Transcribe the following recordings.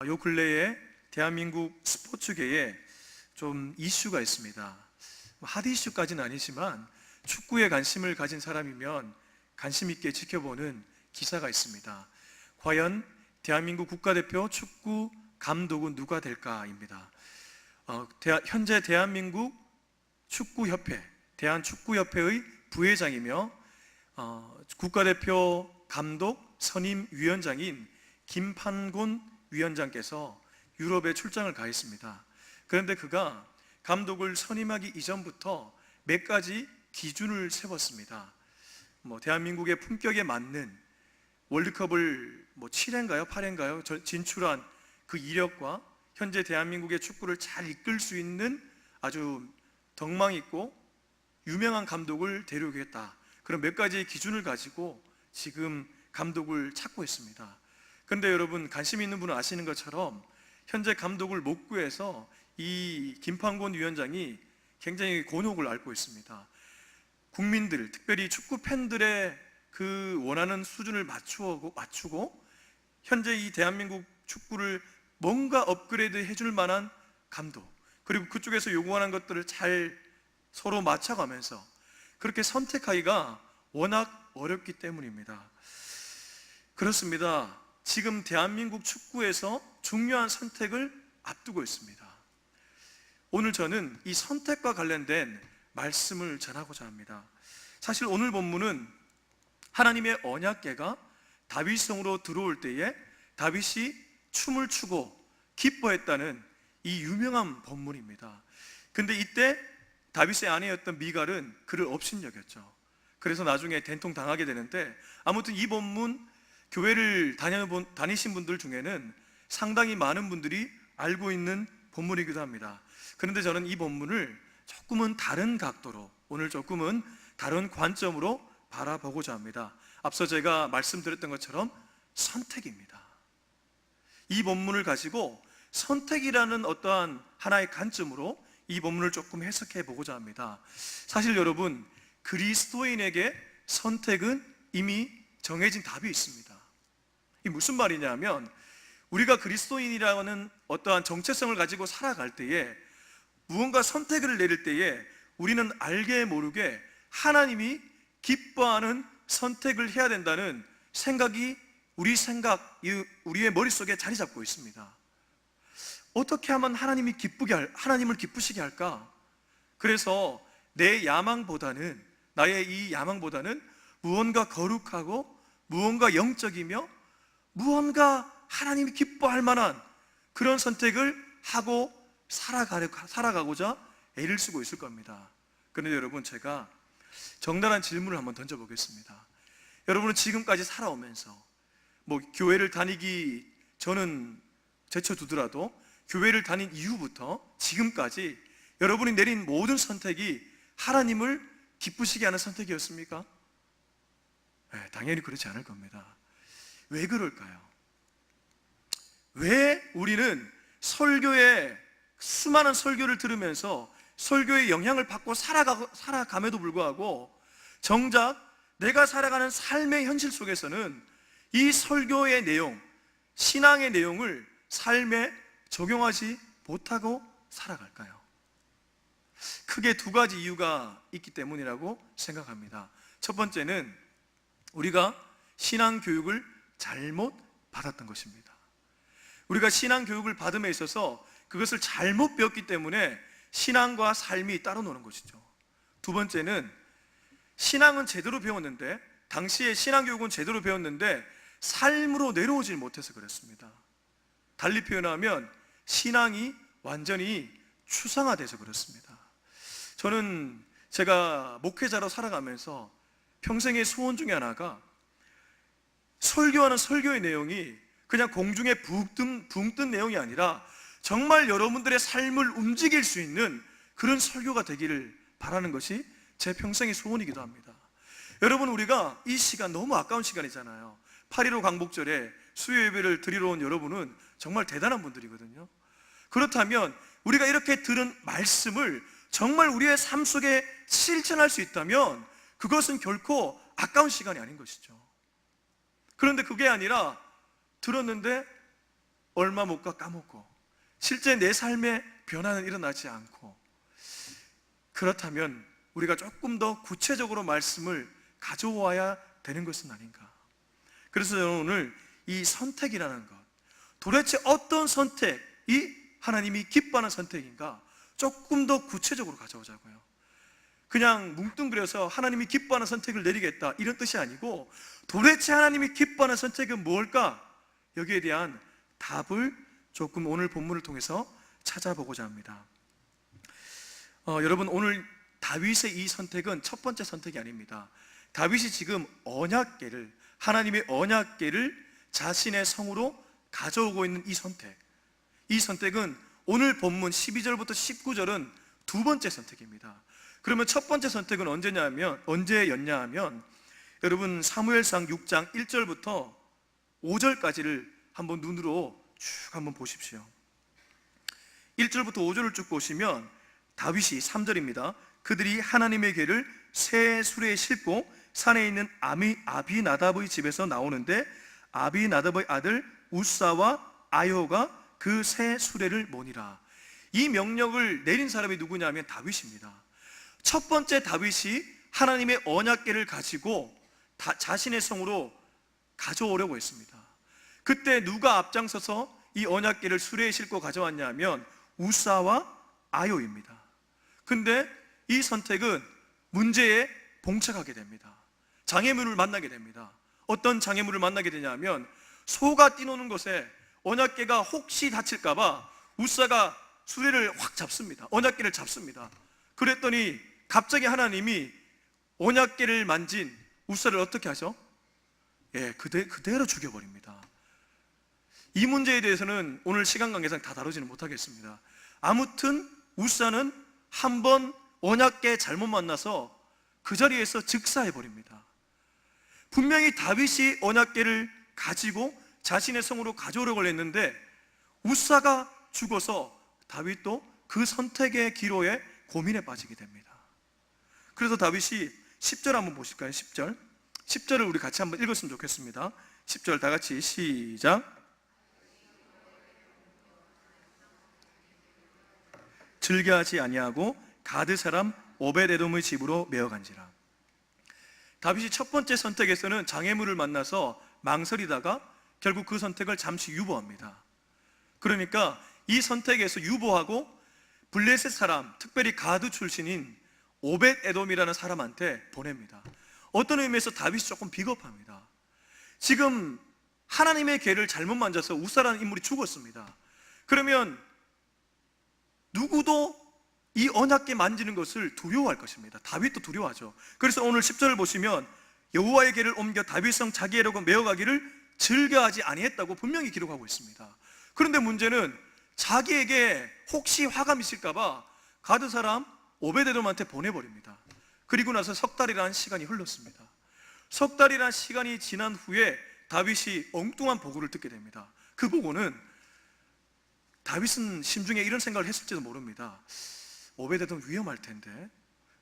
요 근래에 대한민국 스포츠계에 좀 이슈가 있습니다. 핫 이슈까지는 아니지만 축구에 관심을 가진 사람이면 관심 있게 지켜보는 기사가 있습니다. 과연 대한민국 국가대표 축구 감독은 누가 될까입니다. 현재 대한민국 축구협회, 대한축구협회의 부회장이며 국가대표 감독 선임위원장인 김판곤 위원장께서 유럽에 출장을 가 있습니다. 그런데 그가 감독을 선임하기 이전부터 몇 가지 기준을 세웠습니다. 대한민국의 품격에 맞는 월드컵을 7회인가요? 8회인가요? 진출한 그 이력과 현재 대한민국의 축구를 잘 이끌 수 있는 아주 덕망 있고 유명한 감독을 데려오겠다. 그런 몇 가지의 기준을 가지고 지금 감독을 찾고 있습니다. 그런데 여러분, 관심 있는 분은 아시는 것처럼 현재 감독을 못 구해서 이 김판곤 위원장이 굉장히 곤혹을 앓고 있습니다. 국민들, 특별히 축구 팬들의 그 원하는 수준을 맞추고 현재 이 대한민국 축구를 뭔가 업그레이드 해줄 만한 감독, 그리고 그쪽에서 요구하는 것들을 잘 서로 맞춰가면서 그렇게 선택하기가 워낙 어렵기 때문입니다. 그렇습니다. 지금 대한민국 축구에서 중요한 선택을 앞두고 있습니다. 오늘 저는 이 선택과 관련된 말씀을 전하고자 합니다. 사실 오늘 본문은 하나님의 언약궤가 다윗성으로 들어올 때에 다윗이 춤을 추고 기뻐했다는 이 유명한 본문입니다. 근데 이때 다윗의 아내였던 미갈은 그를 업신여겼죠. 그래서 나중에 된통당하게 되는데, 아무튼 이 본문 교회를 다니신 분들 중에는 상당히 많은 분들이 알고 있는 본문이기도 합니다. 그런데 저는 이 본문을 조금은 다른 각도로, 오늘 조금은 다른 관점으로 바라보고자 합니다. 앞서 제가 말씀드렸던 것처럼 선택입니다. 이 본문을 가지고 선택이라는 어떠한 하나의 관점으로 이 본문을 조금 해석해 보고자 합니다. 사실 여러분, 그리스도인에게 선택은 이미 정해진 답이 있습니다. 이게 무슨 말이냐면, 우리가 그리스도인이라는 어떠한 정체성을 가지고 살아갈 때에, 무언가 선택을 내릴 때에 우리는 알게 모르게 하나님이 기뻐하는 선택을 해야 된다는 생각이 우리의 머릿속에 자리 잡고 있습니다. 어떻게 하면 하나님을 기쁘시게 할까? 그래서 나의 이 야망보다는 무언가 거룩하고 무언가 영적이며 무언가 하나님이 기뻐할 만한 그런 선택을 하고 살아가고자 애를 쓰고 있을 겁니다. 그런데 여러분, 제가 정당한 질문을 한번 던져보겠습니다. 여러분은 지금까지 살아오면서 교회를 다니기 저는 제쳐두더라도 교회를 다닌 이후부터 지금까지 여러분이 내린 모든 선택이 하나님을 기쁘시게 하는 선택이었습니까? 네, 당연히 그렇지 않을 겁니다. 왜 그럴까요? 왜 우리는 수많은 설교를 들으면서 설교의 영향을 받고 살아감에도 불구하고 정작 내가 살아가는 삶의 현실 속에서는 이 설교의 내용, 신앙의 내용을 삶에 적용하지 못하고 살아갈까요? 크게 두 가지 이유가 있기 때문이라고 생각합니다. 첫 번째는 우리가 신앙 교육을 잘못 받았던 것입니다. 우리가 신앙 교육을 받음에 있어서 그것을 잘못 배웠기 때문에 신앙과 삶이 따로 노는 것이죠. 두 번째는 신앙은 제대로 배웠는데, 당시에 신앙 교육은 제대로 배웠는데 삶으로 내려오질 못해서 그렇습니다. 달리 표현하면 신앙이 완전히 추상화돼서 그렇습니다. 저는 제가 목회자로 살아가면서 평생의 소원 중에 하나가 설교하는 설교의 내용이 그냥 공중에 붕 뜬 내용이 아니라 정말 여러분들의 삶을 움직일 수 있는 그런 설교가 되기를 바라는 것이 제 평생의 소원이기도 합니다. 여러분, 우리가 이 시간 너무 아까운 시간이잖아요. 8.15 광복절에 수요 예배를 드리러 온 여러분은 정말 대단한 분들이거든요. 그렇다면 우리가 이렇게 들은 말씀을 정말 우리의 삶 속에 실천할 수 있다면 그것은 결코 아까운 시간이 아닌 것이죠. 그런데 그게 아니라 들었는데 얼마 못 가 까먹고 실제 내 삶에 변화는 일어나지 않고, 그렇다면 우리가 조금 더 구체적으로 말씀을 가져와야 되는 것은 아닌가. 그래서 저는 오늘 이 선택이라는 것, 도대체 어떤 선택이 하나님이 기뻐하는 선택인가 조금 더 구체적으로 가져오자고요. 그냥 뭉뚱그려서 하나님이 기뻐하는 선택을 내리겠다 이런 뜻이 아니고, 도대체 하나님이 기뻐하는 선택은 무엇일까? 여기에 대한 답을 조금 오늘 본문을 통해서 찾아보고자 합니다. 여러분, 오늘 다윗의 이 선택은 첫 번째 선택이 아닙니다. 다윗이 지금 언약궤를, 하나님의 언약궤를 자신의 성으로 가져오고 있는 이 선택, 이 선택은 오늘 본문 12절부터 19절은 두 번째 선택입니다. 그러면 첫 번째 선택은 언제였냐 하면 여러분 사무엘상 6장 1절부터 5절까지를 한번 눈으로 쭉 한번 보십시오. 1절부터 5절을 쭉 보시면 다윗이 3절입니다. 그들이 하나님의 궤를 새 수레에 싣고 산에 있는 아비나답의 집에서 나오는데 아비나답의 아들 우사와 아요가 그 새 수레를 모니라. 이 명령을 내린 사람이 누구냐면 다윗입니다. 첫 번째 다윗이 하나님의 언약궤를 가지고 자신의 성으로 가져오려고 했습니다. 그때 누가 앞장서서 이 언약궤를 수레에 싣고 가져왔냐면 우사와 아요입니다. 근데 이 선택은 문제에 봉착하게 됩니다. 장애물을 만나게 됩니다. 어떤 장애물을 만나게 되냐면 소가 뛰노는 곳에 언약궤가 혹시 다칠까봐 우사가 수레를 확 잡습니다. 언약궤를 잡습니다. 그랬더니 갑자기 하나님이 언약궤를 만진 우사를 어떻게 하죠? 그대로 죽여버립니다. 이 문제에 대해서는 오늘 시간 관계상 다 다루지는 못하겠습니다. 아무튼 우사는 한번 언약궤 잘못 만나서 그 자리에서 즉사해버립니다. 분명히 다윗이 언약궤를 가지고 자신의 성으로 가져오려고 했는데 우사가 죽어서 다윗도 그 선택의 기로에 고민에 빠지게 됩니다. 그래서 다윗이 10절 한번 보실까요? 10절을 우리 같이 한번 읽었으면 좋겠습니다. 10절 다 같이 시작. 즐겨하지 아니하고 가드 사람 오벳에돔의 집으로 메어간지라. 다윗이 첫 번째 선택에서는 장애물을 만나서 망설이다가 결국 그 선택을 잠시 유보합니다. 그러니까 이 선택에서 유보하고 블레셋 사람, 특별히 가드 출신인 오벳에돔이라는 사람한테 보냅니다. 어떤 의미에서 다윗이 조금 비겁합니다. 지금 하나님의 궤를 잘못 만져서 우사라는 인물이 죽었습니다. 그러면 누구도 이 언약궤 만지는 것을 두려워할 것입니다. 다윗도 두려워하죠. 그래서 오늘 10절을 보시면 여호와의 궤를 옮겨 다윗 성 자기애로 메어가기를 즐겨하지 아니했다고 분명히 기록하고 있습니다. 그런데 문제는 자기에게 혹시 화가 미칠까봐 가드 사람 오벳에돔한테 보내버립니다. 그리고 나서 석 달이라는 시간이 흘렀습니다. 석 달이라는 시간이 지난 후에 다윗이 엉뚱한 보고를 듣게 됩니다. 그 보고는 다윗은 심중에 이런 생각을 했을지도 모릅니다. 오벳에돔 위험할 텐데.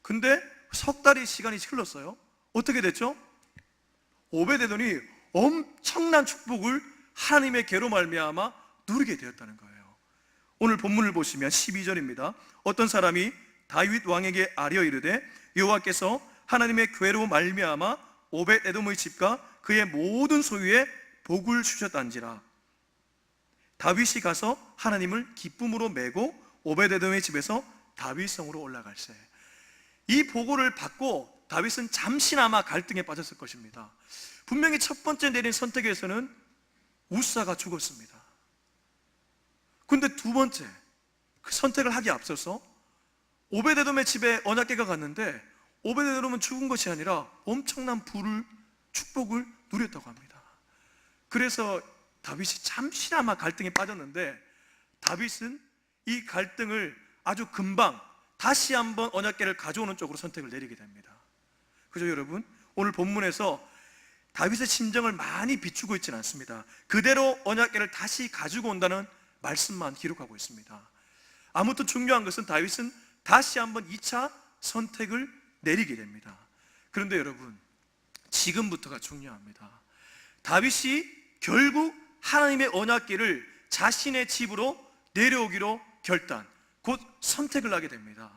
근데 석 달의 시간이 흘렀어요. 어떻게 됐죠? 오벳에돔이 엄청난 축복을 하나님의 궤로 말미암아 누리게 되었다는 거예요. 오늘 본문을 보시면 12절입니다. 어떤 사람이 다윗 왕에게 아뢰어 이르되 여호와께서 하나님의 궤로 말미암아 오벳에돔의 집과 그의 모든 소유에 복을 주셨단지라. 다윗이 가서 하나님을 기쁨으로 메고 오벳에돔의 집에서 다윗 성으로 올라갈세. 이 보고를 받고 다윗은 잠시나마 갈등에 빠졌을 것입니다. 분명히 첫 번째 내린 선택에서는 우사가 죽었습니다. 근데 두 번째 그 선택을 하기에 앞서서 오벳에돔의 집에 언약궤가 갔는데 오벳에돔은 죽은 것이 아니라 엄청난 부를, 축복을 누렸다고 합니다. 그래서 다윗이 잠시나마 갈등에 빠졌는데 다윗은 이 갈등을 아주 금방 다시 한번 언약궤를 가져오는 쪽으로 선택을 내리게 됩니다. 그죠 여러분? 오늘 본문에서 다윗의 심정을 많이 비추고 있지는 않습니다. 그대로 언약궤를 다시 가지고 온다는 말씀만 기록하고 있습니다. 아무튼 중요한 것은 다윗은 다시 한번 2차 선택을 내리게 됩니다. 그런데 여러분, 지금부터가 중요합니다. 다윗이 결국 하나님의 언약궤를 자신의 집으로 내려오기로 결단, 곧 선택을 하게 됩니다.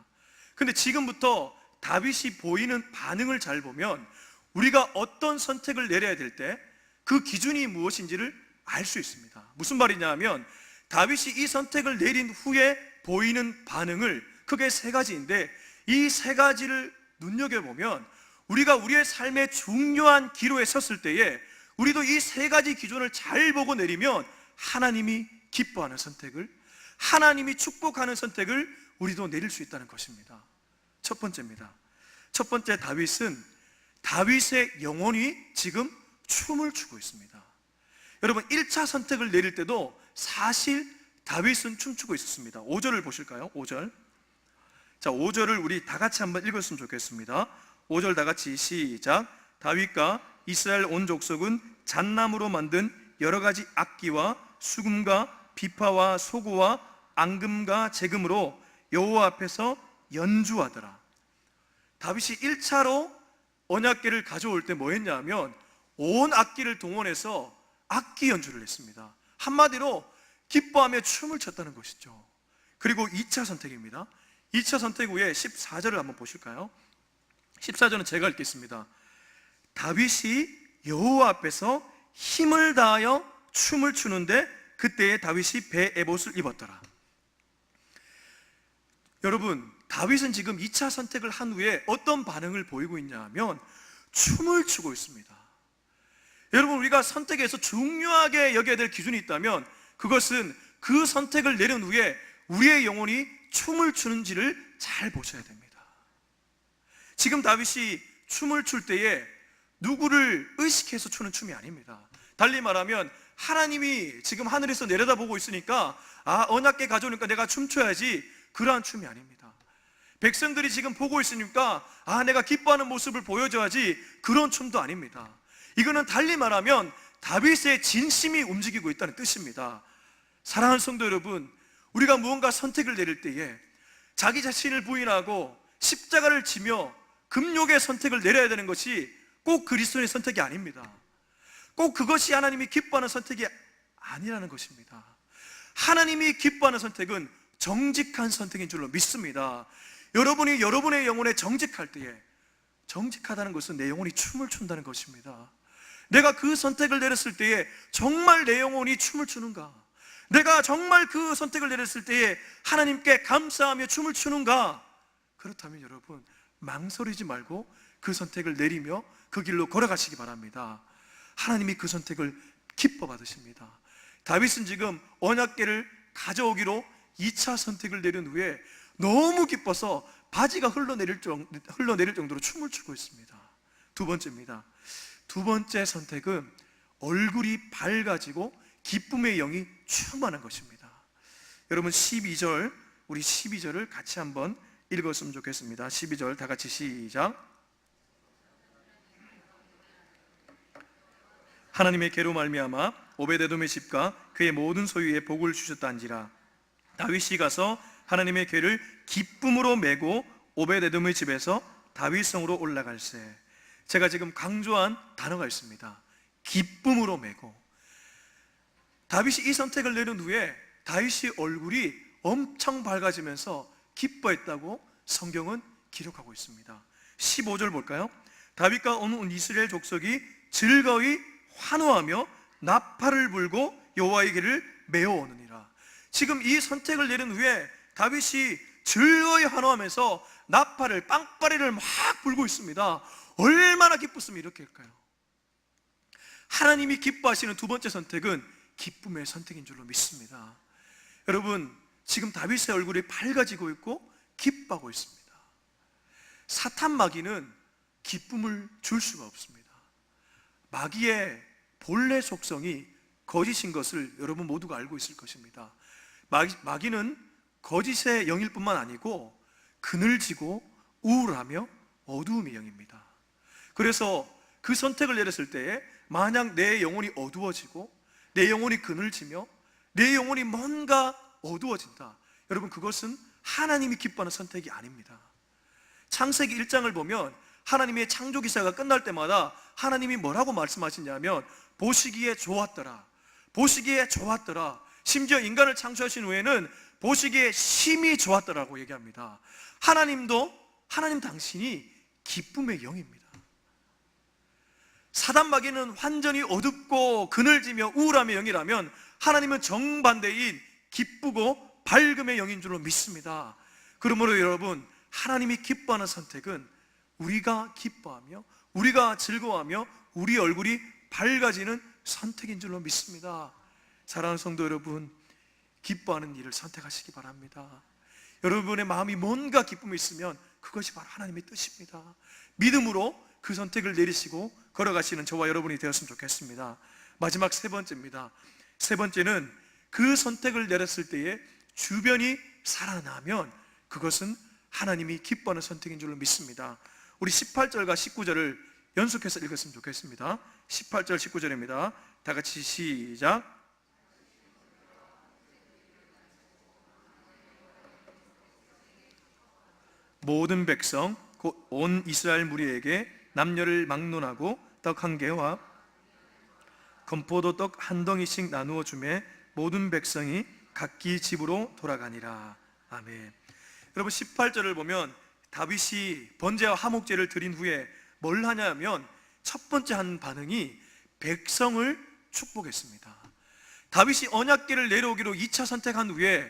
근데 지금부터 다윗이 보이는 반응을 잘 보면 우리가 어떤 선택을 내려야 될 때 그 기준이 무엇인지를 알 수 있습니다. 무슨 말이냐 하면 다윗이 이 선택을 내린 후에 보이는 반응을 크게 세 가지인데, 이 세 가지를 눈여겨보면 우리가 우리의 삶의 중요한 기로에 섰을 때에 우리도 이 세 가지 기준을 잘 보고 내리면 하나님이 기뻐하는 선택을, 하나님이 축복하는 선택을 우리도 내릴 수 있다는 것입니다. 첫 번째입니다. 첫 번째, 다윗의 영혼이 지금 춤을 추고 있습니다. 여러분, 1차 선택을 내릴 때도 사실 다윗은 춤추고 있었습니다. 5절을 보실까요? 5절. 자, 5절을 우리 다 같이 한번 읽었으면 좋겠습니다. 5절 다 같이 시작. 다윗과 이스라엘 온 족속은 잣나무로 만든 여러 가지 악기와 수금과 비파와 소구와 앙금과 재금으로 여호와 앞에서 연주하더라. 다윗이 1차로 언약궤를 가져올 때 뭐 했냐 하면 온 악기를 동원해서 악기 연주를 했습니다. 한마디로 기뻐하며 춤을 췄다는 것이죠. 그리고 2차 선택입니다. 2차 선택 후에 14절을 한번 보실까요? 14절은 제가 읽겠습니다. 다윗이 여호와 앞에서 힘을 다하여 춤을 추는데 그때에 다윗이 배 에봇을 입었더라. 여러분, 다윗은 지금 2차 선택을 한 후에 어떤 반응을 보이고 있냐 하면 춤을 추고 있습니다. 여러분, 우리가 선택에서 중요하게 여겨야 될 기준이 있다면 그것은 그 선택을 내린 후에 우리의 영혼이 춤을 추는지를 잘 보셔야 됩니다. 지금 다윗이 춤을 출 때에 누구를 의식해서 추는 춤이 아닙니다. 달리 말하면 하나님이 지금 하늘에서 내려다보고 있으니까 언약궤 가져오니까 내가 춤춰야지, 그러한 춤이 아닙니다. 백성들이 지금 보고 있으니까 내가 기뻐하는 모습을 보여줘야지, 그런 춤도 아닙니다. 이거는 달리 말하면 다윗의 진심이 움직이고 있다는 뜻입니다. 사랑하는 성도 여러분, 우리가 무언가 선택을 내릴 때에 자기 자신을 부인하고 십자가를 지며 금욕의 선택을 내려야 되는 것이 꼭 그리스도의 선택이 아닙니다. 꼭 그것이 하나님이 기뻐하는 선택이 아니라는 것입니다. 하나님이 기뻐하는 선택은 정직한 선택인 줄로 믿습니다. 여러분이 여러분의 영혼에 정직할 때에, 정직하다는 것은 내 영혼이 춤을 춘다는 것입니다. 내가 그 선택을 내렸을 때에 정말 내 영혼이 춤을 추는가? 내가 정말 그 선택을 내렸을 때에 하나님께 감사하며 춤을 추는가? 그렇다면 여러분, 망설이지 말고 그 선택을 내리며 그 길로 걸어가시기 바랍니다. 하나님이 그 선택을 기뻐 받으십니다. 다윗은 지금 언약궤를 가져오기로 2차 선택을 내린 후에 너무 기뻐서 바지가 흘러내릴 정도로 춤을 추고 있습니다. 두 번째입니다. 두 번째 선택은 얼굴이 밝아지고 기쁨의 영이 충만한 것입니다. 여러분, 12절, 우리 12절을 같이 한번 읽었으면 좋겠습니다. 12절 다 같이 시작. 하나님의 계로 말미암아 오베데돔의 집과 그의 모든 소유에 복을 주셨다는지라. 다윗이 가서 하나님의 궤를 기쁨으로 메고 오베데돔의 집에서 다윗성으로 올라갈세. 제가 지금 강조한 단어가 있습니다. 기쁨으로 메고. 다윗이 이 선택을 내린 후에 다윗의 얼굴이 엄청 밝아지면서 기뻐했다고 성경은 기록하고 있습니다. 15절 볼까요? 다윗과 온 이스라엘 족속이 즐거이 환호하며 나팔을 불고 여호와의 길을 메어오느니라. 지금 이 선택을 내린 후에 다윗이 즐거이 환호하면서 나팔을, 빵빠레를 막 불고 있습니다. 얼마나 기뻤으면 이렇게 할까요? 하나님이 기뻐하시는 두 번째 선택은 기쁨의 선택인 줄로 믿습니다. 여러분, 지금 다윗의 얼굴이 밝아지고 있고 기뻐하고 있습니다. 사탄 마귀는 기쁨을 줄 수가 없습니다. 마귀의 본래 속성이 거짓인 것을 여러분 모두가 알고 있을 것입니다. 마귀는 거짓의 영일 뿐만 아니고 그늘지고 우울하며 어두움의 영입니다. 그래서 그 선택을 내렸을 때에 만약 내 영혼이 어두워지고 내 영혼이 그늘지며 내 영혼이 뭔가 어두워진다, 여러분, 그것은 하나님이 기뻐하는 선택이 아닙니다. 창세기 1장을 보면 하나님의 창조 기사가 끝날 때마다 하나님이 뭐라고 말씀하시냐면 보시기에 좋았더라, 보시기에 좋았더라, 심지어 인간을 창조하신 후에는 보시기에 심히 좋았더라고 얘기합니다. 하나님 당신이 기쁨의 영입니다. 사단 마귀는 완전히 어둡고 그늘지며 우울함의 영이라면 하나님은 정반대인 기쁘고 밝음의 영인 줄로 믿습니다. 그러므로 여러분, 하나님이 기뻐하는 선택은 우리가 기뻐하며 우리가 즐거워하며 우리 얼굴이 밝아지는 선택인 줄로 믿습니다. 사랑하는 성도 여러분, 기뻐하는 일을 선택하시기 바랍니다. 여러분의 마음이 뭔가 기쁨이 있으면 그것이 바로 하나님의 뜻입니다. 믿음으로 그 선택을 내리시고 걸어가시는 저와 여러분이 되었으면 좋겠습니다. 마지막 세 번째입니다. 세 번째는 그 선택을 내렸을 때에 주변이 살아나면 그것은 하나님이 기뻐하는 선택인 줄로 믿습니다. 우리 18절과 19절을 연속해서 읽었으면 좋겠습니다. 18절 19절입니다. 다 같이 시작. 모든 백성 곧 온 이스라엘 무리에게 남녀를 막론하고 떡 한 개와 건포도 떡 한 덩이씩 나누어 주매 모든 백성이 각기 집으로 돌아가니라. 아멘. 여러분, 18절을 보면 다윗이 번제와 화목제를 드린 후에 뭘 하냐면 첫 번째 한 반응이 백성을 축복했습니다. 다윗이 언약궤를 내려오기로 2차 선택한 후에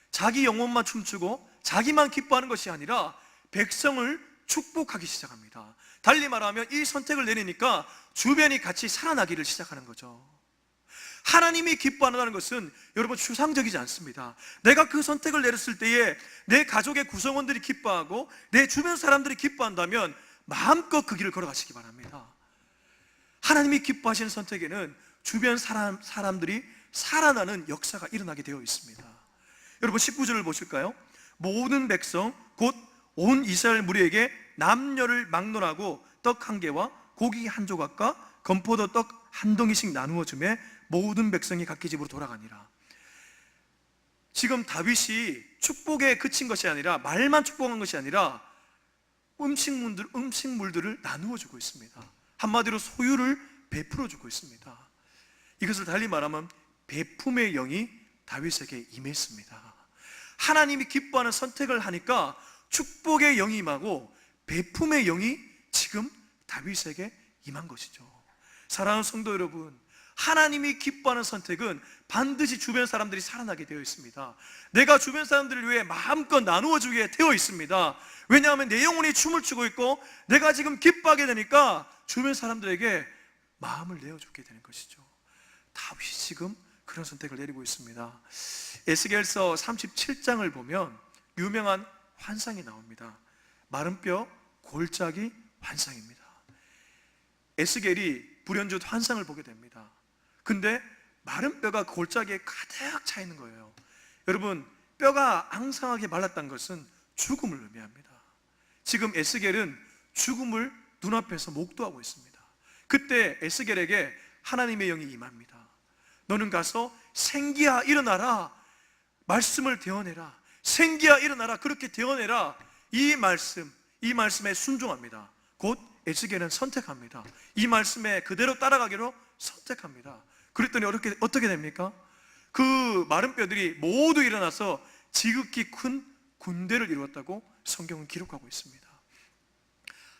자기 영혼만 춤추고 자기만 기뻐하는 것이 아니라 백성을 축복하기 시작합니다. 달리 말하면 이 선택을 내리니까 주변이 같이 살아나기를 시작하는 거죠. 하나님이 기뻐한다는 것은 여러분 추상적이지 않습니다. 내가 그 선택을 내렸을 때에 내 가족의 구성원들이 기뻐하고 내 주변 사람들이 기뻐한다면 마음껏 그 길을 걸어가시기 바랍니다. 하나님이 기뻐하시는 선택에는 주변 사람들이 살아나는 역사가 일어나게 되어 있습니다. 여러분 19절을 보실까요? 모든 백성 곧 온 이스라엘 무리에게 남녀를 막론하고 떡 한 개와 고기 한 조각과 건포도 떡 한 덩이씩 나누어 주매 모든 백성이 각기 집으로 돌아가니라. 지금 다윗이 축복에 그친 것이 아니라, 말만 축복한 것이 아니라 음식물들을 나누어 주고 있습니다. 한마디로 소유를 베풀어 주고 있습니다. 이것을 달리 말하면 베품의 영이 다윗에게 임했습니다. 하나님이 기뻐하는 선택을 하니까 축복의 영이 임하고 베품의 영이 지금 다윗에게 임한 것이죠. 사랑하는 성도 여러분, 하나님이 기뻐하는 선택은 반드시 주변 사람들이 살아나게 되어 있습니다. 내가 주변 사람들을 위해 마음껏 나누어 주게 되어 있습니다. 왜냐하면 내 영혼이 춤을 추고 있고 내가 지금 기뻐하게 되니까 주변 사람들에게 마음을 내어주게 되는 것이죠. 다윗이 지금 그런 선택을 내리고 있습니다. 에스겔서 37장을 보면 유명한 환상이 나옵니다. 마른 뼈, 골짜기 환상입니다. 에스겔이 불현듯 환상을 보게 됩니다. 근데 마른 뼈가 골짜기에 가득 차 있는 거예요. 여러분, 뼈가 앙상하게 말랐다는 것은 죽음을 의미합니다. 지금 에스겔은 죽음을 눈앞에서 목도하고 있습니다. 그때 에스겔에게 하나님의 영이 임합니다. 너는 가서 생기야 일어나라, 말씀을 대언해라. 생기야 일어나라, 그렇게 대언해라. 이 말씀에 순종합니다. 곧 에스겔은 선택합니다. 이 말씀에 그대로 따라가기로 선택합니다. 그랬더니 어떻게 됩니까? 그 마른 뼈들이 모두 일어나서 지극히 큰 군대를 이루었다고 성경은 기록하고 있습니다.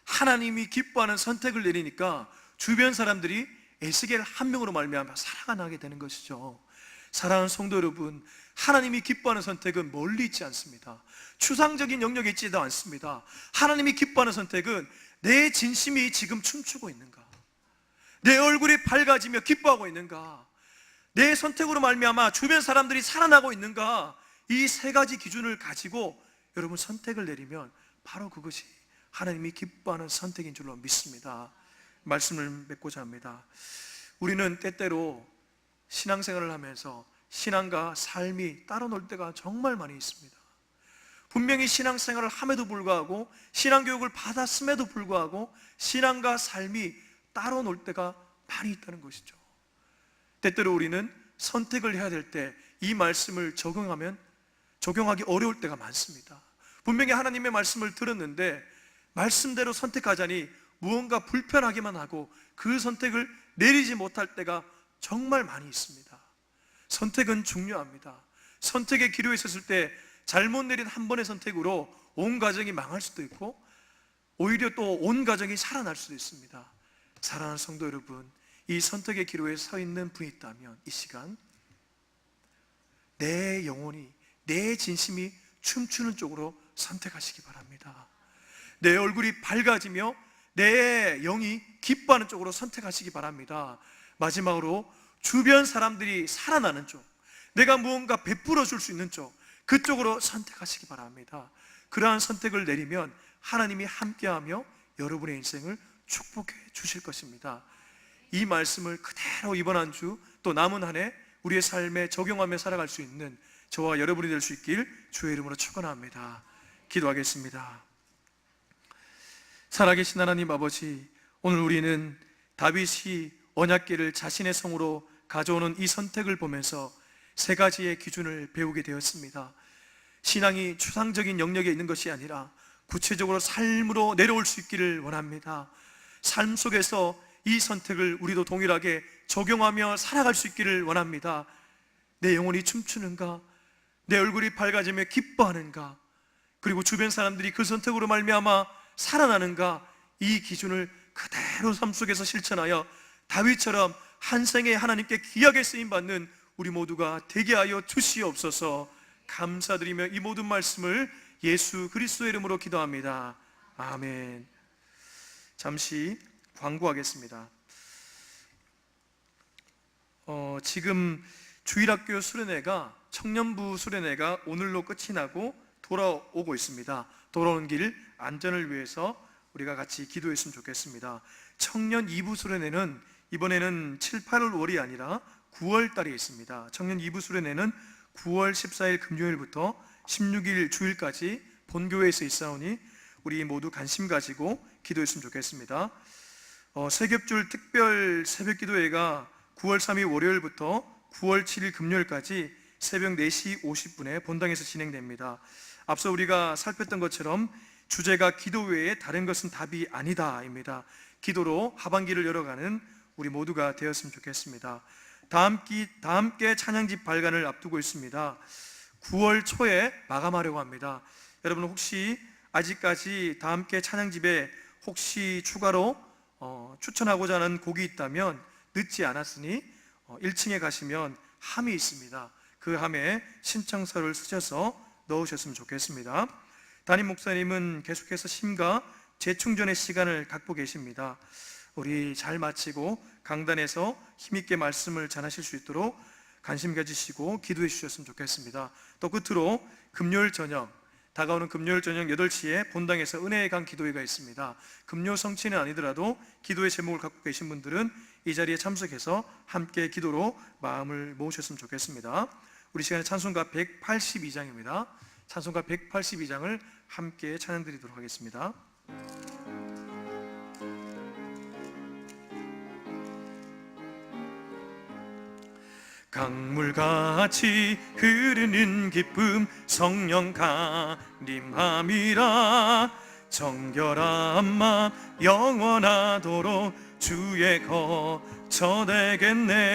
하나님이 기뻐하는 선택을 내리니까 주변 사람들이 에스겔 한 명으로 말미암아 살아나게 되는 것이죠. 사랑하는 성도 여러분, 하나님이 기뻐하는 선택은 멀리 있지 않습니다. 추상적인 영역에 있지도 않습니다. 하나님이 기뻐하는 선택은 내 진심이 지금 춤추고 있는가, 내 얼굴이 밝아지며 기뻐하고 있는가, 내 선택으로 말미암아 주변 사람들이 살아나고 있는가, 이 세 가지 기준을 가지고 여러분 선택을 내리면 바로 그것이 하나님이 기뻐하는 선택인 줄로 믿습니다. 말씀을 맺고자 합니다. 우리는 때때로 신앙생활을 하면서 신앙과 삶이 따로 놀 때가 정말 많이 있습니다. 분명히 신앙생활을 함에도 불구하고, 신앙교육을 받았음에도 불구하고 신앙과 삶이 따로 놀 때가 많이 있다는 것이죠. 때때로 우리는 선택을 해야 될 때 이 말씀을 적용하기 어려울 때가 많습니다. 분명히 하나님의 말씀을 들었는데 말씀대로 선택하자니 무언가 불편하기만 하고 그 선택을 내리지 못할 때가 정말 많이 있습니다. 선택은 중요합니다. 선택의 기로에 섰을 때 잘못 내린 한 번의 선택으로 온 가정이 망할 수도 있고 오히려 또 온 가정이 살아날 수도 있습니다. 사랑하는 성도 여러분, 이 선택의 기로에 서 있는 분이 있다면 이 시간 내 영혼이, 내 진심이 춤추는 쪽으로 선택하시기 바랍니다. 내 얼굴이 밝아지며 내 영이 기뻐하는 쪽으로 선택하시기 바랍니다. 마지막으로 주변 사람들이 살아나는 쪽, 내가 무언가 베풀어 줄 수 있는 쪽, 그쪽으로 선택하시기 바랍니다. 그러한 선택을 내리면 하나님이 함께하며 여러분의 인생을 축복해 주실 것입니다. 이 말씀을 그대로 이번 한 주 또 남은 한 해 우리의 삶에 적용하며 살아갈 수 있는 저와 여러분이 될 수 있길 주의 이름으로 축원합니다. 기도하겠습니다. 살아계신 하나님 아버지, 오늘 우리는 다윗이 언약궤를 자신의 성으로 가져오는 이 선택을 보면서 세 가지의 기준을 배우게 되었습니다. 신앙이 추상적인 영역에 있는 것이 아니라 구체적으로 삶으로 내려올 수 있기를 원합니다. 삶 속에서 이 선택을 우리도 동일하게 적용하며 살아갈 수 있기를 원합니다. 내 영혼이 춤추는가? 내 얼굴이 밝아지며 기뻐하는가? 그리고 주변 사람들이 그 선택으로 말미암아 살아나는가? 이 기준을 그대로 삶 속에서 실천하여 다윗처럼 한 생에 하나님께 귀하게 쓰임받는 우리 모두가 되게 하여 주시옵소서. 감사드리며 이 모든 말씀을 예수 그리스도의 이름으로 기도합니다. 아멘. 잠시 광고하겠습니다. 지금 주일학교 수련회가, 청년부 수련회가 오늘로 끝이 나고 돌아오고 있습니다. 돌아오는 길 안전을 위해서 우리가 같이 기도했으면 좋겠습니다. 청년 2부 수련회는 이번에는 7, 8월 월이 아니라 9월 달에 있습니다. 청년 2부 수련회는 9월 14일 금요일부터 16일 주일까지 본교회에서 있사오니 우리 모두 관심 가지고 기도했으면 좋겠습니다. 세겹줄 특별 새벽 기도회가 9월 3일 월요일부터 9월 7일 금요일까지 새벽 4시 50분에 본당에서 진행됩니다. 앞서 우리가 살폈던 것처럼 주제가 기도 외에 다른 것은 답이 아니다입니다. 기도로 하반기를 열어가는 우리 모두가 되었으면 좋겠습니다. 다음 께 찬양집 발간을 앞두고 있습니다. 9월 초에 마감하려고 합니다. 여러분 혹시 아직까지 다음 께 찬양집에 혹시 추가로 추천하고자 하는 곡이 있다면 늦지 않았으니 1층에 가시면 함이 있습니다. 그 함에 신청서를 쓰셔서 넣으셨으면 좋겠습니다. 담임 목사님은 계속해서 심과 재충전의 시간을 갖고 계십니다. 우리 잘 마치고 강단에서 힘있게 말씀을 전하실 수 있도록 관심 가지시고 기도해 주셨으면 좋겠습니다. 또 끝으로 금요일 저녁, 다가오는 금요일 저녁 8시에 본당에서 은혜의 강 기도회가 있습니다. 금요 성취는 아니더라도 기도의 제목을 갖고 계신 분들은 이 자리에 참석해서 함께 기도로 마음을 모으셨으면 좋겠습니다. 우리 시간에 찬송가 182장입니다. 찬송가 182장을 함께 찬양 드리도록 하겠습니다. 강물같이 흐르는 기쁨 성령 가림함이라 정결한 마음 영원하도록 주의 거처 되겠네.